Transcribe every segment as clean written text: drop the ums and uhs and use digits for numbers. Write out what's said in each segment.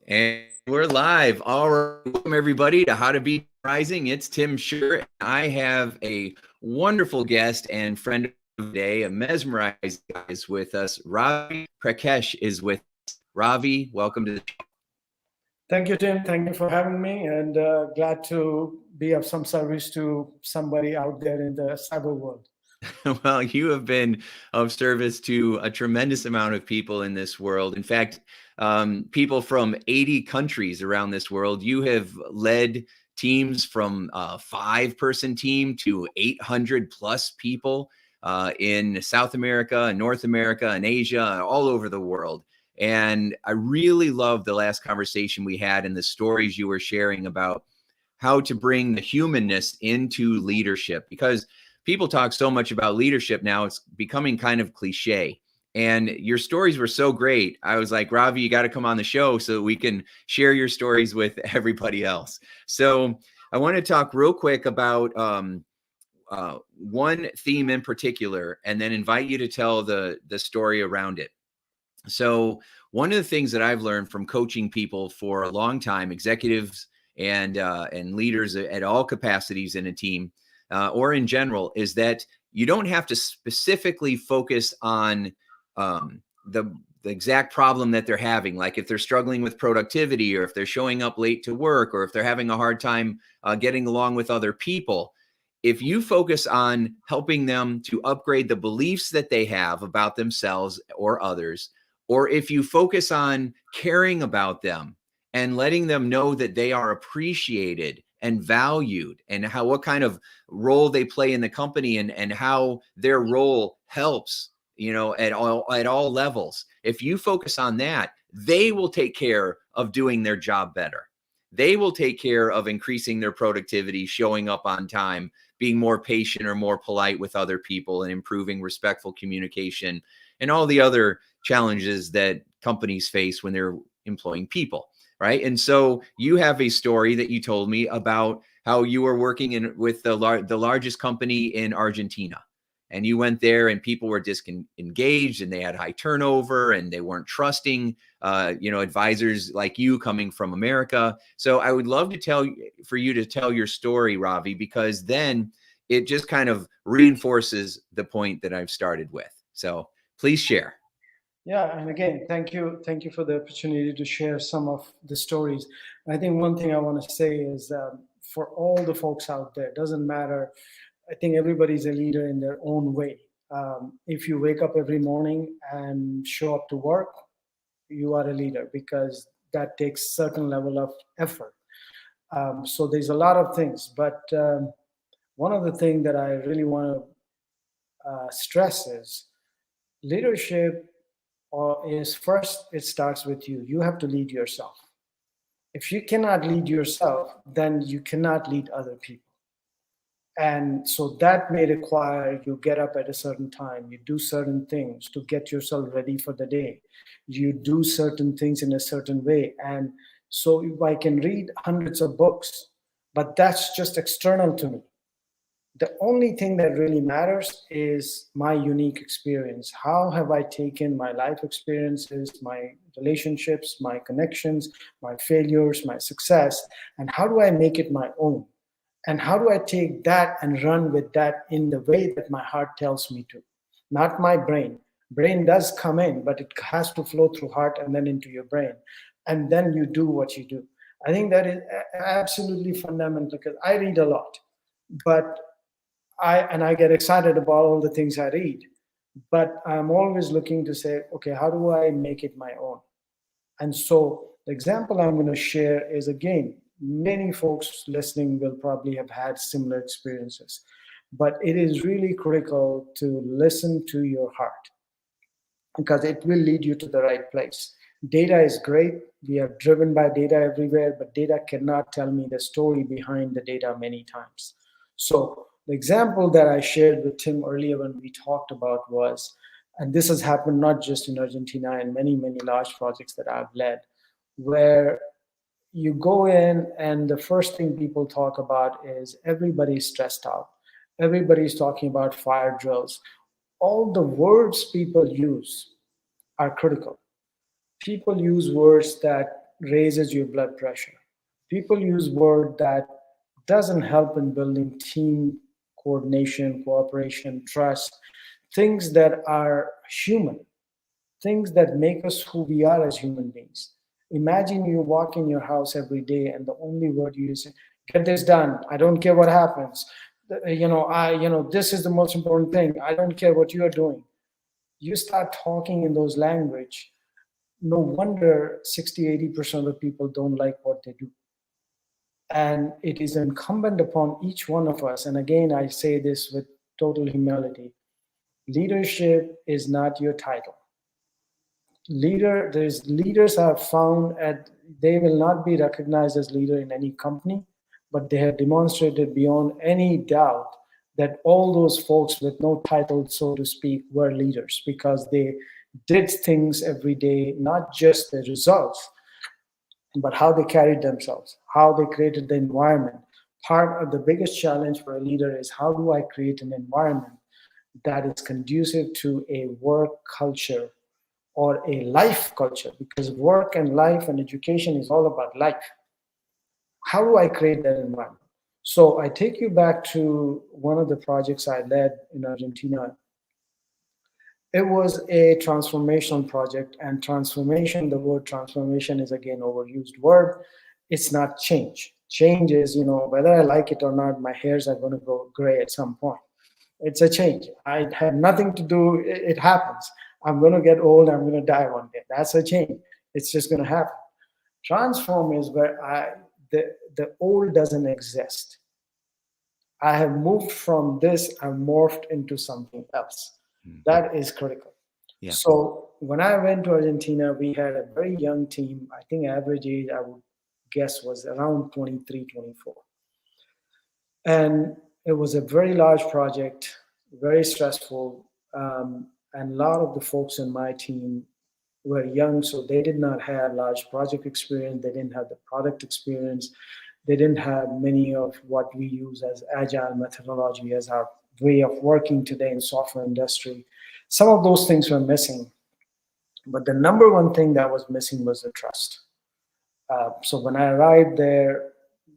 And we're live. All right. Welcome, everybody, to How to Beat Rising. It's Tim Shurr. I have a wonderful guest and friend of the day, a mesmerized guy is with us. Ravi Prakash is with us. Ravi, welcome to the show. Thank you, Tim. Thank you for having me, and glad to be of some service to somebody out there in the cyber world. Well, you have been of service to a tremendous amount of people in this world. In fact, people from 80 countries around this world. You have led teams from a 5-person team to 800 plus people in South America, North America, and Asia, all over the world. And I really love the last conversation we had and the stories you were sharing about how to bring the humanness into leadership, because people talk so much about leadership now, it's becoming kind of cliche. And your stories were so great. I was like, Ravi, you got to come on the show so that we can share your stories with everybody else. So I want to talk real quick about one theme in particular, and then invite you to tell the story around it. So one of the things that I've learned from coaching people for a long time, executives and leaders at all capacities in a team, or in general, is that you don't have to specifically focus on the exact problem that they're having. Like if they're struggling with productivity, or if they're showing up late to work, or if they're having a hard time getting along with other people. If you focus on helping them to upgrade the beliefs that they have about themselves or others, or if you focus on caring about them and letting them know that they are appreciated and valued, and what kind of role they play in the company, and how their role helps, at all levels. If you focus on that, they will take care of doing their job better. They will take care of increasing their productivity, showing up on time, being more patient or more polite with other people, and improving respectful communication, and all the other challenges that companies face when they're employing people. Right. And so you have a story that you told me about how you were working with the largest company in Argentina, and you went there and people were disengaged and they had high turnover and they weren't trusting, advisors like you coming from America. So I would love for you to tell your story, Ravi, because then it just kind of reinforces the point that I've started with. So please share. Yeah, and again, thank you for the opportunity to share some of the stories. I think one thing I want to say is for all the folks out there, doesn't matter. I think everybody's a leader in their own way. If you wake up every morning and show up to work, you are a leader because that takes certain level of effort. So there's a lot of things, but one of the things that I really want to stress is leadership is first, it starts with you. You have to lead yourself. If you cannot lead yourself, then you cannot lead other people. And so that may require you get up at a certain time, you do certain things to get yourself ready for the day, you do certain things in a certain way. And so if I can read hundreds of books, but that's just external to me. The only thing that really matters is my unique experience. How have I taken my life experiences, my relationships, my connections, my failures, my success, and how do I make it my own? And how do I take that and run with that in the way that my heart tells me to? Not my brain. Brain does come in, but it has to flow through heart and then into your brain. And then you do what you do. I think that is absolutely fundamental because I read a lot, but I get excited about all the things I read, but I'm always looking to say, okay, how do I make it my own? And so the example I'm going to share is, again, many folks listening will probably have had similar experiences, but it is really critical to listen to your heart because it will lead you to the right place. Data is great. We are driven by data everywhere, but data cannot tell me the story behind the data many times. So the example that I shared with Tim earlier when we talked about was, and this has happened not just in Argentina and many, many large projects that I've led, where you go in and the first thing people talk about is everybody's stressed out. Everybody's talking about fire drills. All the words people use are critical. People use words that raises your blood pressure. People use word that doesn't help in building team coordination, cooperation, trust, things that are human, things that make us who we are as human beings. Imagine you walk in your house every day and the only word you say, get this done. I don't care what happens. This is the most important thing. I don't care what you are doing. You start talking in those language. No wonder 60-80% of people don't like what they do. And it is incumbent upon each one of us, and again, I say this with total humility, leadership is not your title. There's leaders are found at, they will not be recognized as leader in any company, but they have demonstrated beyond any doubt that all those folks with no title, so to speak, were leaders because they did things every day, not just the results, but how they carried themselves, how they created the environment. Part of the biggest challenge for a leader is how do I create an environment that is conducive to a work culture or a life culture? Because work and life and education is all about life. How do I create that environment? So I take you back to one of the projects I led in Argentina. It was a transformational project, and transformation, the word transformation is again overused word. It's not change. Change is, whether I like it or not, my hairs are going to go gray at some point. It's a change. I have nothing to do. It happens. I'm going to get old. I'm going to die one day. That's a change. It's just going to happen. Transform is where the old doesn't exist. I have moved from this. I've morphed into something else. That is critical. Yeah. So when I went to Argentina, we had a very young team. I think average age, I would guess, was around 23, 24. And it was a very large project, very stressful. And a lot of the folks in my team were young, so they did not have large project experience. They didn't have the product experience. They didn't have many of what we use as agile methodology as our way of working today in software industry. Some of those things were missing, but the number one thing that was missing was the trust. So when I arrived there,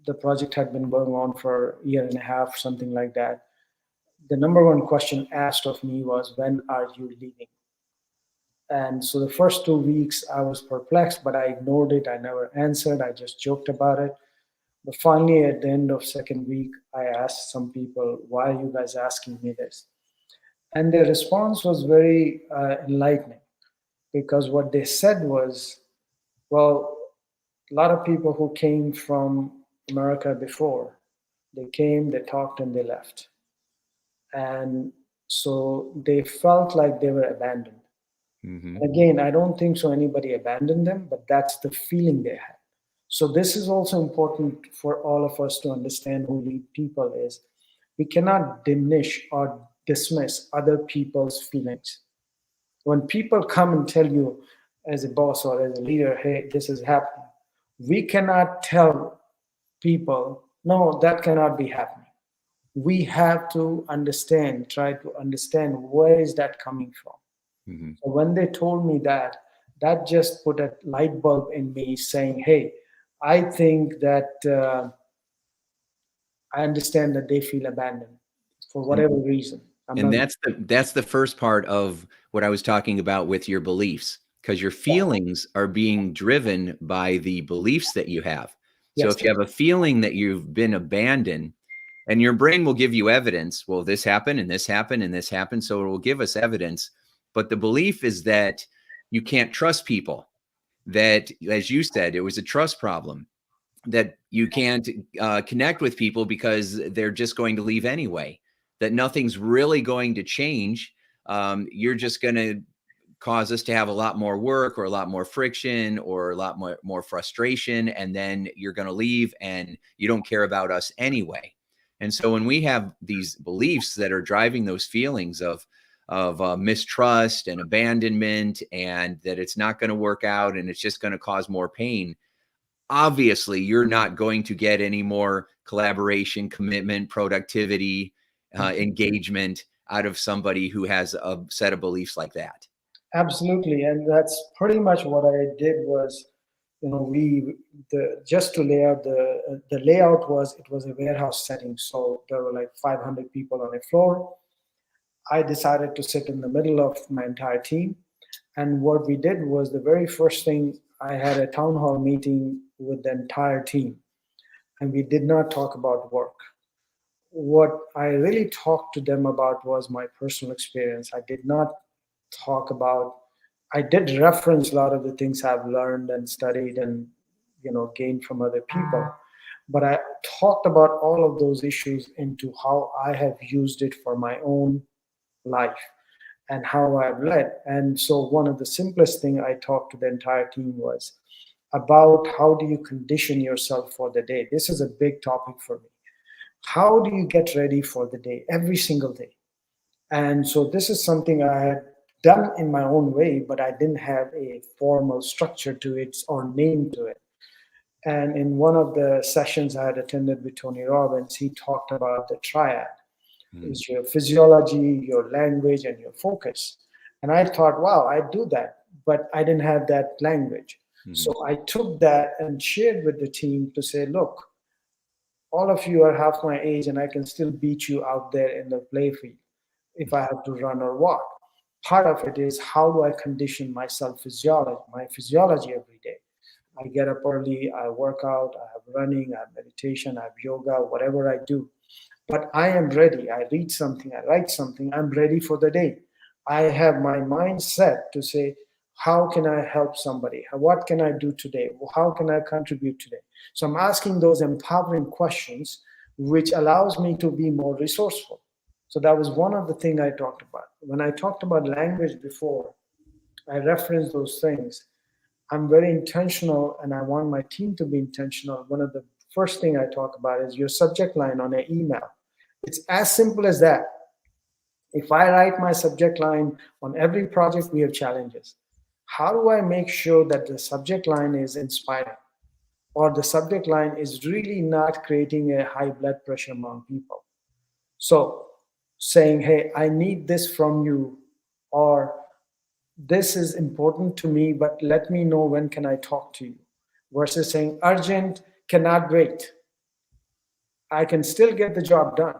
the project had been going on for a year and a half, something like that. The number one question asked of me was, when are you leaving? And so the first 2 weeks I was perplexed, but I ignored it. I never answered. I just joked about it. But finally, at the end of second week, I asked some people, why are you guys asking me this? And their response was very enlightening, because what they said was, well, a lot of people who came from America before, they came, they talked, and they left. And so they felt like they were abandoned. Mm-hmm. Again, I don't think so anybody abandoned them, but that's the feeling they had. So this is also important for all of us to understand who lead people is. We cannot diminish or dismiss other people's feelings. When people come and tell you as a boss or as a leader, hey, this is happening, we cannot tell people, no, that cannot be happening. We have to understand, try to understand where is that coming from. Mm-hmm. So when they told me that, that just put a light bulb in me saying, hey, I think that I understand that they feel abandoned for whatever reason. And that's the first part of what I was talking about with your beliefs, because your feelings are being driven by the beliefs that you have. So Yes. if you have a feeling that you've been abandoned, and your brain will give you evidence, well, this happened and this happened and this happened, so it will give us evidence. But the belief is that you can't trust people, that, as you said, it was a trust problem, that you can't connect with people because they're just going to leave anyway, that nothing's really going to change. You're just going to cause us to have a lot more work or a lot more friction or a lot more frustration. And then you're going to leave and you don't care about us anyway. And so when we have these beliefs that are driving those feelings of mistrust and abandonment, and that it's not going to work out and it's just going to cause more pain, obviously you're not going to get any more collaboration, commitment, productivity, engagement out of somebody who has a set of beliefs like that. Absolutely. And that's pretty much what I did was, just to lay out the layout was, it was a warehouse setting. So there were like 500 people on a floor. I decided to sit in the middle of my entire team. And what we did was, the very first thing, I had a town hall meeting with the entire team, and we did not talk about work. What I really talked to them about was my personal experience. I did not talk about, I did reference a lot of the things I've learned and studied and gained from other people. But I talked about all of those issues into how I have used it for my own life and how I've led. And so one of the simplest thing I talked to the entire team was about, how do you condition yourself for the day? This is a big topic for me. How do you get ready for the day every single day? And so this is something I had done in my own way, but I didn't have a formal structure to it or name to it. And in one of the sessions I had attended with Tony Robbins, he talked about the triad. Is your physiology, your language, and your focus. And I thought, wow, I do that, but I didn't have that language. So I took that and shared with the team to say, look, all of you are half my age, and I can still beat you out there in the playfield if I have to run or walk. Part of it is, how do I condition my physiology every day? I get up early, I work out, I have running, I have meditation, I have yoga, whatever I do. But I am ready. I read something, I write something, I'm ready for the day. I have my mind set to say, how can I help somebody? What can I do today? How can I contribute today? So I'm asking those empowering questions, which allows me to be more resourceful. So that was one of the things I talked about. When I talked about language before, I referenced those things. I'm very intentional, and I want my team to be intentional. One of the first thing I talk about is your subject line on an email. It's as simple as that. If I write my subject line on every project, we have challenges. How do I make sure that the subject line is inspiring, or the subject line is really not creating a high blood pressure among people? So saying, hey, I need this from you, or this is important to me, but let me know when can I talk to you, versus saying urgent, cannot wait. I can still get the job done,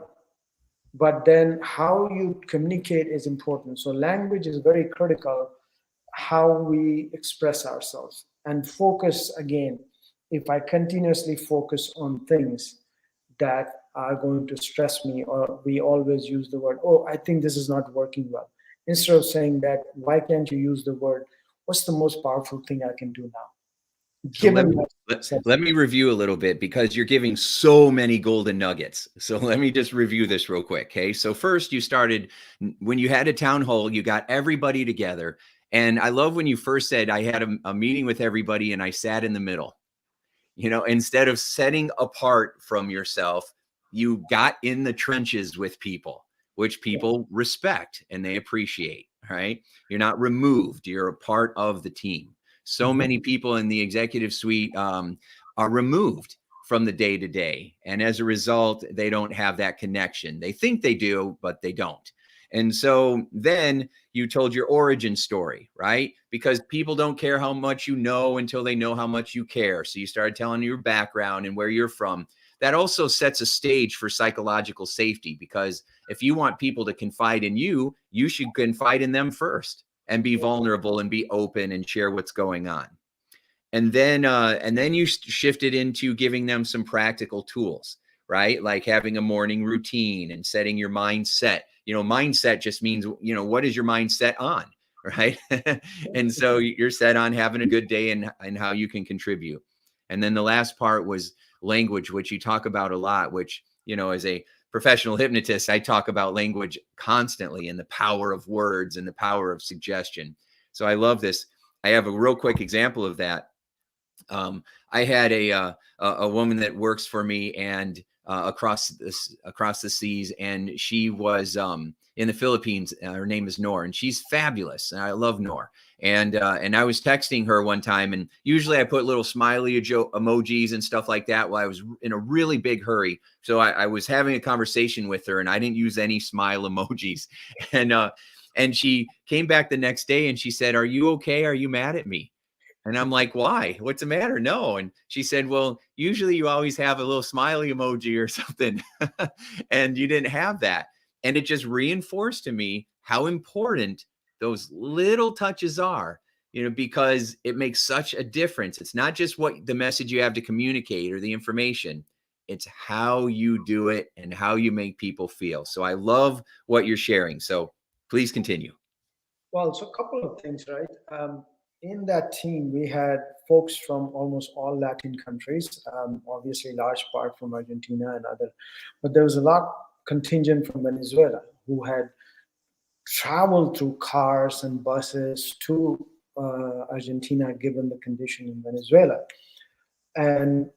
but then how you communicate is important. So language is very critical, how we express ourselves. And focus, again, if I continuously focus on things that are going to stress me, or we always use the word, oh, I think this is not working well. Instead of saying that, why can't you use the word, what's the most powerful thing I can do now? So let me review a little bit, because you're giving so many golden nuggets. So let me just review this real quick. Okay. So first, you started when you had a town hall, you got everybody together. And I love when you first said, I had a meeting with everybody and I sat in the middle. Instead of setting apart from yourself, you got in the trenches with people, which people respect and they appreciate, right? You're not removed. You're a part of the team. So many people in the executive suite are removed from the day to day. And as a result, they don't have that connection. They think they do, but they don't. And so then you told your origin story, right? Because people don't care how much you know until they know how much you care. So you started telling your background and where you're from. That also sets a stage for psychological safety, because if you want people to confide in you, you should confide in them first and be vulnerable and be open and share what's going on. And then you shifted into giving them some practical tools, right? Like having a morning routine and setting your mindset. Mindset just means, what is your mindset on, right? And so you're set on having a good day and how you can contribute. And then the last part was language, which you talk about a lot, which, as a professional hypnotist, I talk about language constantly and the power of words and the power of suggestion. So I love this. I have a real quick example of that. I had a woman that works for me and across the seas, and she was in the Philippines. Her name is Noor, and she's fabulous. And I love Noor. And I was texting her one time, and usually I put little smiley emojis and stuff like that while I was in a really big hurry. So I was having a conversation with her, and I didn't use any smile emojis. And she came back the next day and she said, "Are you okay? Are you mad at me?" And I'm like, why? What's the matter? No. And she said, well, usually you always have a little smiley emoji or something. And you didn't have that. And it just reinforced to me how important those little touches are, because it makes such a difference. It's not just what the message you have to communicate or the information, it's how you do it and how you make people feel. So I love what you're sharing. So please continue. Well, so a couple of things, right? In that team, we had folks from almost all Latin countries, obviously large part from Argentina and other, but there was a lot contingent from Venezuela who had traveled through cars and buses to Argentina, given the condition in Venezuela. And,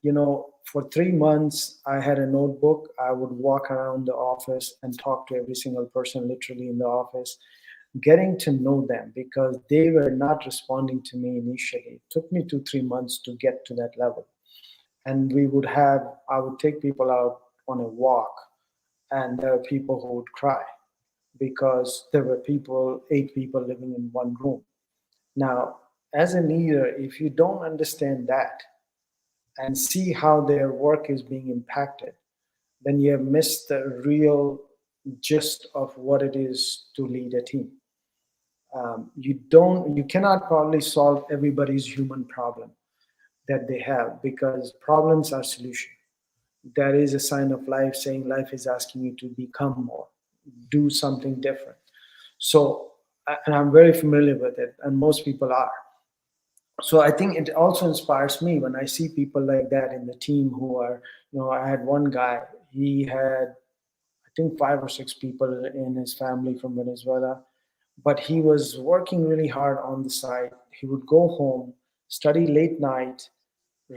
for 3 months, I had a notebook. I would walk around the office and talk to every single person literally in the office, getting to know them because they were not responding to me initially. It took me 2, 3 months to get to that level. And I would take people out on a walk, and there were people who would cry because there were 8 people living in one room. Now, as a leader, if you don't understand that and see how their work is being impacted, then you have missed the real gist of what it is to lead a team. You cannot probably solve everybody's human problem that they have because problems are solution. That is a sign of life saying life is asking you to become more, do something different. So, and I'm very familiar with it, and most people are. So I think it also inspires me when I see people like that in the team who are, I had one guy, he had, I think, 5 or 6 people in his family from Venezuela, but he was working really hard on the side. He would go home, study late night,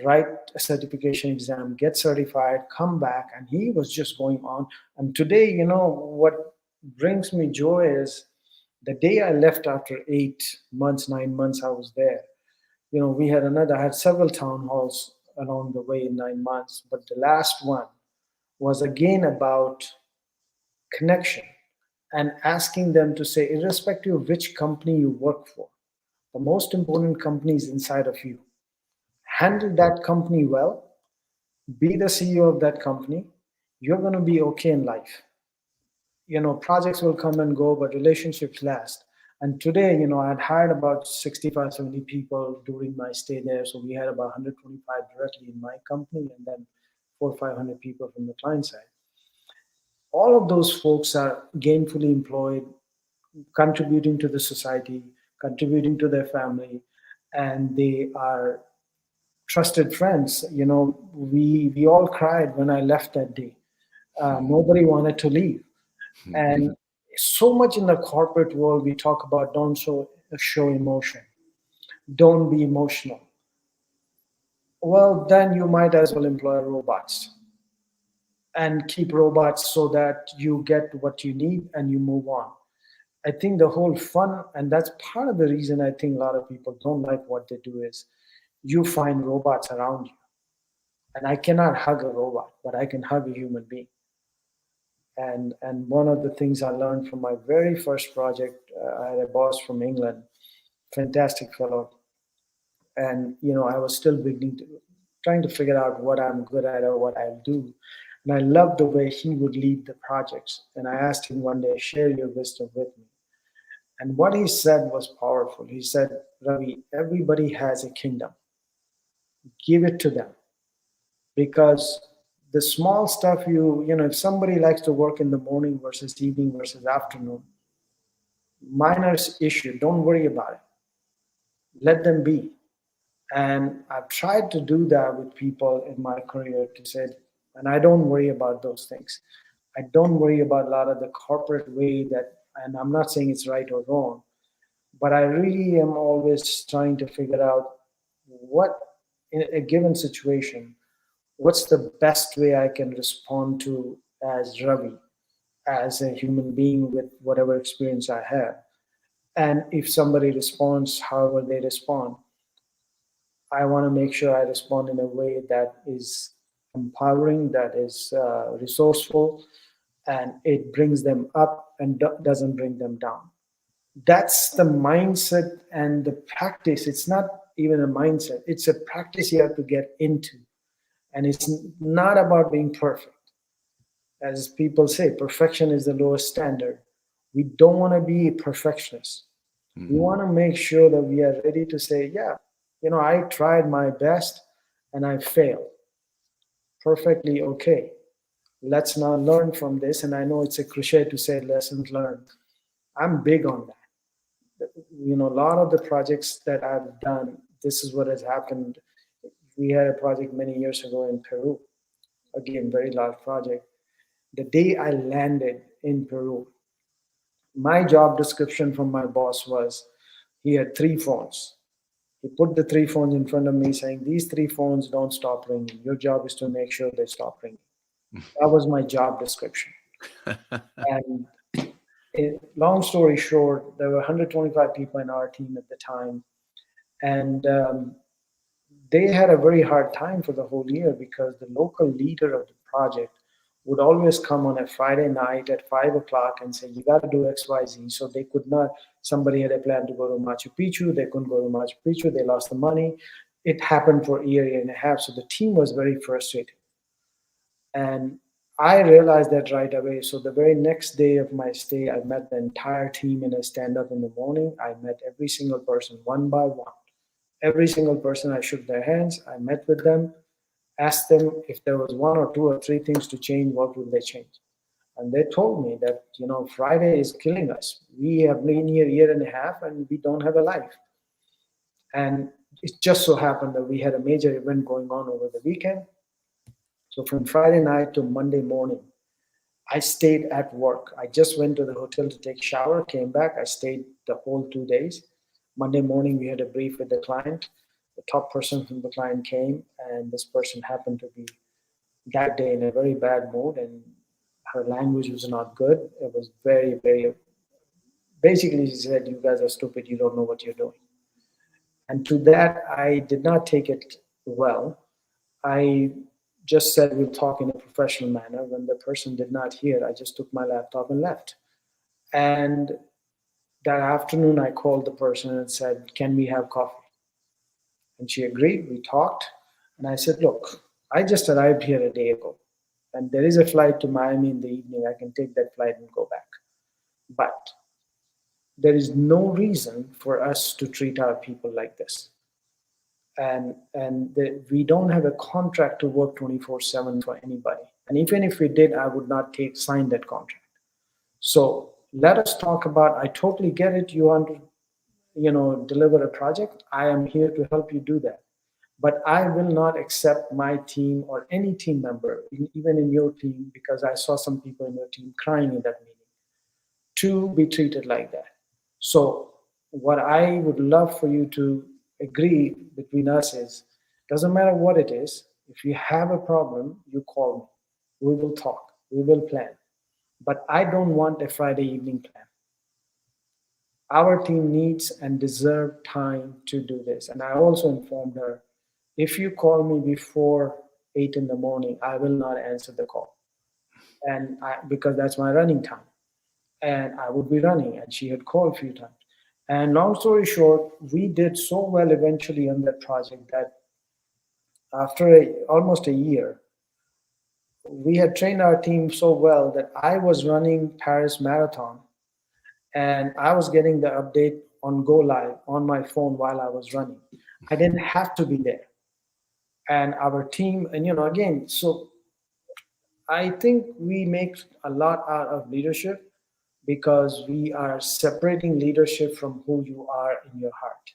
write a certification exam, get certified, come back, and he was just going on. And today, what brings me joy is the day I left after 8 months, 9 months, I was there. I had several town halls along the way in 9 months, but the last one was again about connection and asking them to say, irrespective of which company you work for, the most important company is inside of you. Handle that company well, be the CEO of that company, you're going to be okay in life. Projects will come and go, but relationships last. And today, I'd hired about 65, 70 people during my stay there. So we had about 125 directly in my company and then 400 or 500 people from the client side. All of those folks are gainfully employed, contributing to the society, contributing to their family, and they are trusted friends. We all cried when I left that day. Nobody wanted to leave. And so much in the corporate world, we talk about don't show emotion, don't be emotional. Well, then you might as well employ robots and keep robots so that you get what you need and you move on. I think the whole fun, and that's part of the reason I think a lot of people don't like what they do, is you find robots around you. And I cannot hug a robot, but I can hug a human being. And one of the things I learned from my very first project, I had a boss from England, fantastic fellow, and I was still trying to figure out what I'm good at or what I'll do. And I loved the way he would lead the projects. And I asked him one day, share your wisdom with me. And what he said was powerful. He said, Ravi, everybody has a kingdom. Give it to them. Because the small stuff if somebody likes to work in the morning versus evening versus afternoon, minor issue, don't worry about it. Let them be. And I've tried to do that with people in my career to say, and I don't worry about those things. I don't worry about a lot of the corporate way and I'm not saying it's right or wrong, but I really am always trying to figure out what, in a given situation, what's the best way I can respond to as Ravi, as a human being with whatever experience I have. And if somebody responds however they respond, I want to make sure I respond in a way that is empowering, that is resourceful, and it brings them up and doesn't bring them down. That's the mindset and the practice. It's not even a mindset, it's a practice you have to get into. And it's not about being perfect. As people say, perfection is the lowest standard. We don't want to be perfectionists. We Hmm. want to make sure that we are ready to say, yeah, I tried my best and I failed. Perfectly okay. Let's now learn from this. And I know it's a cliche to say lessons learned. I'm big on that. A lot of the projects that I've done, this is what has happened. We had a project many years ago in Peru, again, very large project. The day I landed in Peru, my job description from my boss was he had three phones. He put the three phones in front of me saying, these three phones don't stop ringing. Your job is to make sure they stop ringing. That was my job description. And long story short, there were 125 people in our team at the time. And they had a very hard time for the whole year because the local leader of the project would always come on a Friday night at 5 o'clock and say, you got to do XYZ. So they could not, somebody had a plan to go to Machu Picchu. They couldn't go to Machu Picchu. They lost the money. It happened for a year and a half. So the team was very frustrated. And I realized that right away. So the very next day of my stay, I met the entire team in a stand up in the morning. I met every single person one by one. Every single person, I shook their hands. I met with them, asked them if there was one or two or three things to change, what would they change? And they told me that, Friday is killing us. We have been here a year and a half and we don't have a life. And it just so happened that we had a major event going on over the weekend. So from Friday night to Monday morning, I stayed at work. I just went to the hotel to take a shower, came back. I stayed the whole 2 days. Monday morning, we had a brief with the client. The top person from the client came, and this person happened to be that day in a very bad mood, and her language was not good. It was very, very, basically, she said, you guys are stupid. You don't know what you're doing. And to that, I did not take it well. I just said we'll talk in a professional manner. When the person did not hear, I just took my laptop and left. And that afternoon, I called the person and said, can we have coffee? And she agreed. We talked. And I said, look, I just arrived here a day ago. And there is a flight to Miami in the evening. I can take that flight and go back. But there is no reason for us to treat our people like this. And we don't have a contract to work 24/7 for anybody. And even if we did, I would not sign that contract. So let us talk about. I totally get it. You want to, deliver a project. I am here to help you do that. But I will not accept my team or any team member, even in your team, because I saw some people in your team crying in that meeting, to be treated like that. So what I would love for you to agree between us is, doesn't matter what it is, if you have a problem, you call me. We will talk. We will plan. But I don't want a Friday evening plan. Our team needs and deserve time to do this. And I also informed her, if you call me before 8 in the morning, I will not answer the call. Because that's my running time. And I would be running. And she had called a few times. And long story short, we did so well eventually on that project that after almost a year, we had trained our team so well that I was running Paris Marathon and I was getting the update on Go Live on my phone while I was running. I didn't have to be there. And our team, and again, so I think we make a lot out of leadership because we are separating leadership from who you are in your heart.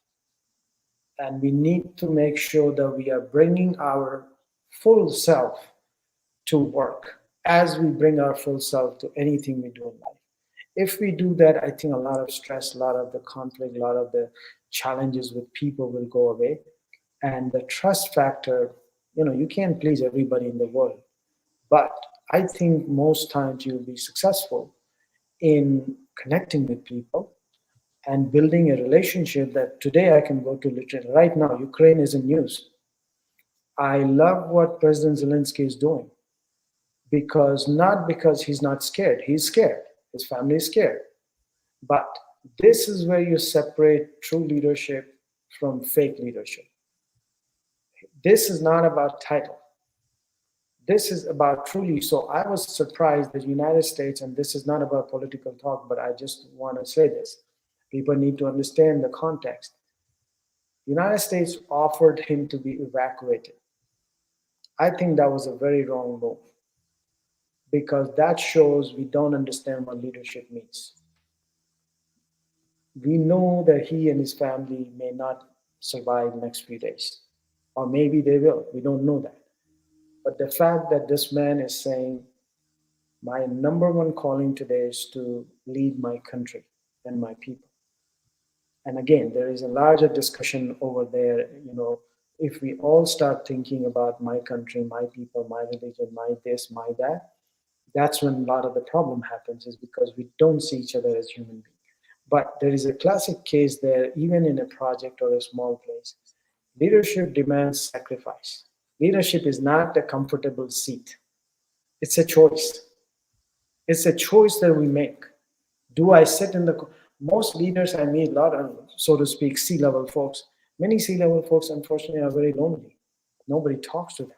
And we need to make sure that we are bringing our full self to work as we bring our full self to anything we do in life. If we do that, I think a lot of stress, a lot of the conflict, a lot of the challenges with people will go away. And the trust factor, you can't please everybody in the world. But I think most times you'll be successful in connecting with people and building a relationship that today I can go to literally right now. Ukraine is in news. I love what President Zelensky is doing because not because he's not scared. He's scared. His family is scared. But This is where you separate true leadership from fake leadership. This is not about title. This is about truly. So I was surprised that the United States, and this is not about political talk, but I just want to say this. People need to understand the context. The United States offered him to be evacuated. I think that was a very wrong move because that shows we don't understand what leadership means. We know that he and his family may not survive the next few days, or maybe they will. We don't know that. But the fact that this man is saying, my number one calling today is to lead my country and my people. And again, there is a larger discussion over there. If we all start thinking about my country, my people, my religion, my this, my that, that's when a lot of the problem happens, is because we don't see each other as human beings. But there is a classic case there, even in a project or a small place. Leadership demands sacrifice. Leadership is not a comfortable seat. It's a choice. It's a choice that we make. Do I sit in the... Most leaders I meet, a lot of, so to speak, C-level folks, many C-level folks, unfortunately, are very lonely. Nobody talks to them.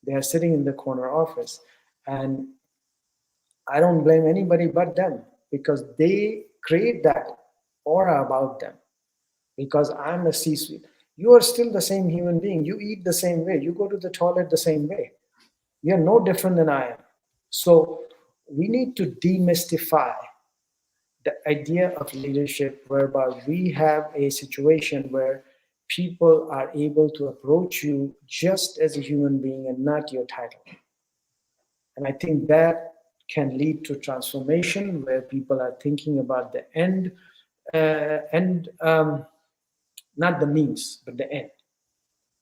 They are sitting in the corner office. And I don't blame anybody but them, because they create that aura about them. Because I'm a C-suite. You are still the same human being. You eat the same way. You go to the toilet the same way. You're no different than I am. So we need to demystify the idea of leadership, whereby we have a situation where people are able to approach you just as a human being and not your title. And I think that can lead to transformation, where people are thinking about the end, not the means, but the end.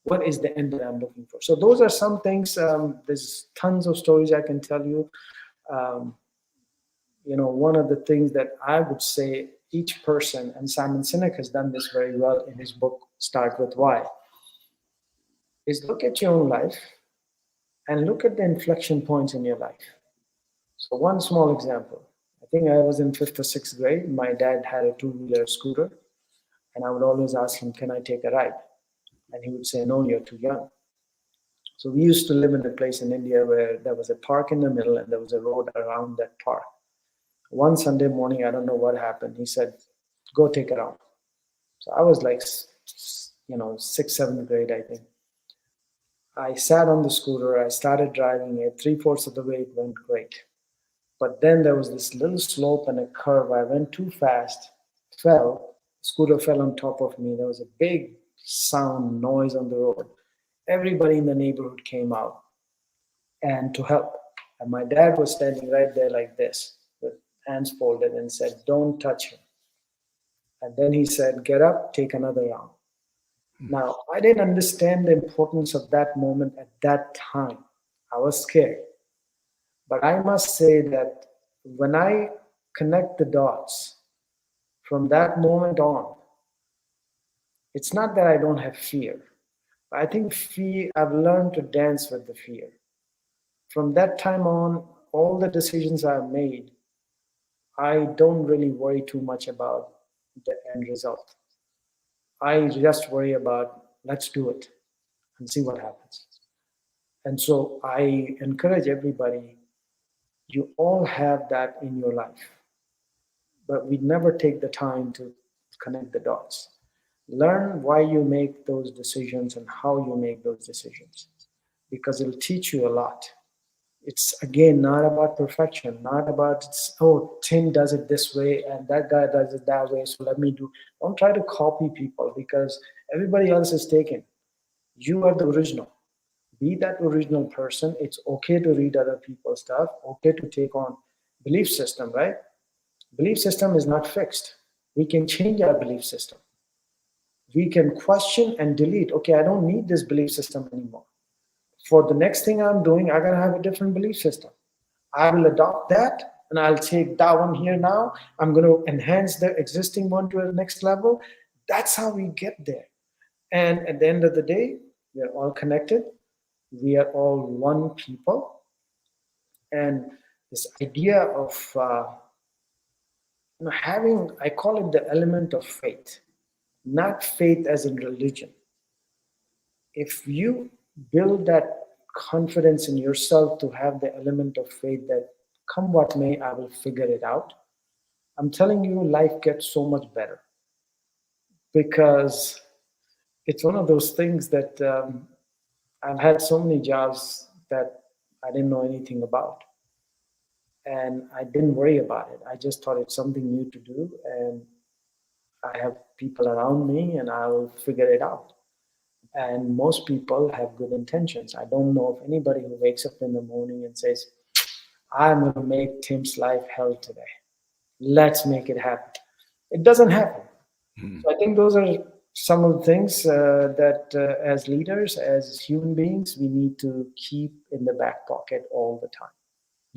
What is the end that I'm looking for? So those are some things. There's tons of stories I can tell you. One of the things that I would say each person, and Simon Sinek has done this very well in his book, Start With Why, is look at your own life and look at the inflection points in your life. So one small example, I think I was in 5th or 6th grade. My dad had a 2-wheeler scooter, and I would always ask him, can I take a ride? And he would say, no, you're too young. So we used to live in a place in India where there was a park in the middle and there was a road around that park. One Sunday morning, I don't know what happened. He said, go take a round. So I was like, 6th, 7th grade, I think. I sat on the scooter. I started driving it. 3/4 of the way, it went great. But then there was this little slope and a curve. I went too fast, fell. Scooter fell on top of me. There was a big sound, noise on the road. Everybody in the neighborhood came out and to help. And my dad was standing right there like this, with hands folded, and said, don't touch him. And then he said, get up, take another round. Now, I didn't understand the importance of that moment at that time. I was scared. But I must say that when I connect the dots from that moment on, it's not that I don't have fear. I think fear, I've learned to dance with the fear. From that time on, all the decisions I've made, I don't really worry too much about the end result. I just worry about, let's do it and see what happens. And so I encourage everybody, you all have that in your life, but we never take the time to connect the dots. Learn why you make those decisions and how you make those decisions, because it'll teach you a lot. It's again not about perfection, not about, oh, Tim does it this way and that guy does it that way, so let me do. Don't try to copy people, because everybody else is taken. You are the original. Be that original person. It's okay to read other people's stuff, okay to take on belief system, right? Belief system is not fixed. We can change our belief system. We can question and delete. Okay, I don't need this belief system anymore. For the next thing I'm doing, I gotta have a different belief system. I will adopt that and I'll take that one here now. I'm going to enhance the existing one to the next level. That's how we get there. And at the end of the day, we are all connected. We are all one people. And this idea of having, I call it the element of faith, not faith as in religion. If you build that confidence in yourself to have the element of faith that come what may, I will figure it out, I'm telling you, life gets so much better, because it's one of those things that I've had so many jobs that I didn't know anything about. And I didn't worry about it. I just thought it's something new to do. And I have people around me and I'll figure it out. And most people have good intentions. I don't know of anybody who wakes up in the morning and says, I'm going to make Tim's life hell today. Let's make it happen. It doesn't happen. So I think those are some of the things that as leaders, as human beings, we need to keep in the back pocket all the time.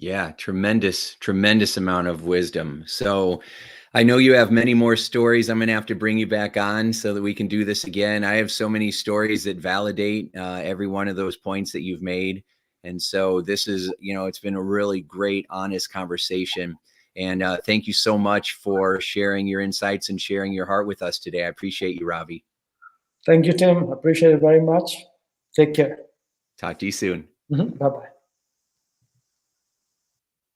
Yeah, tremendous amount of wisdom. So I know you have many more stories. I'm going to have to bring you back on so that we can do this again. I have so many stories that validate every one of those points that you've made. And so this is, it's been a really great, honest conversation. And thank you so much for sharing your insights and sharing your heart with us today. I appreciate you, Ravi. Thank you, Tim. Appreciate it very much. Take care. Talk to you soon. Bye-bye.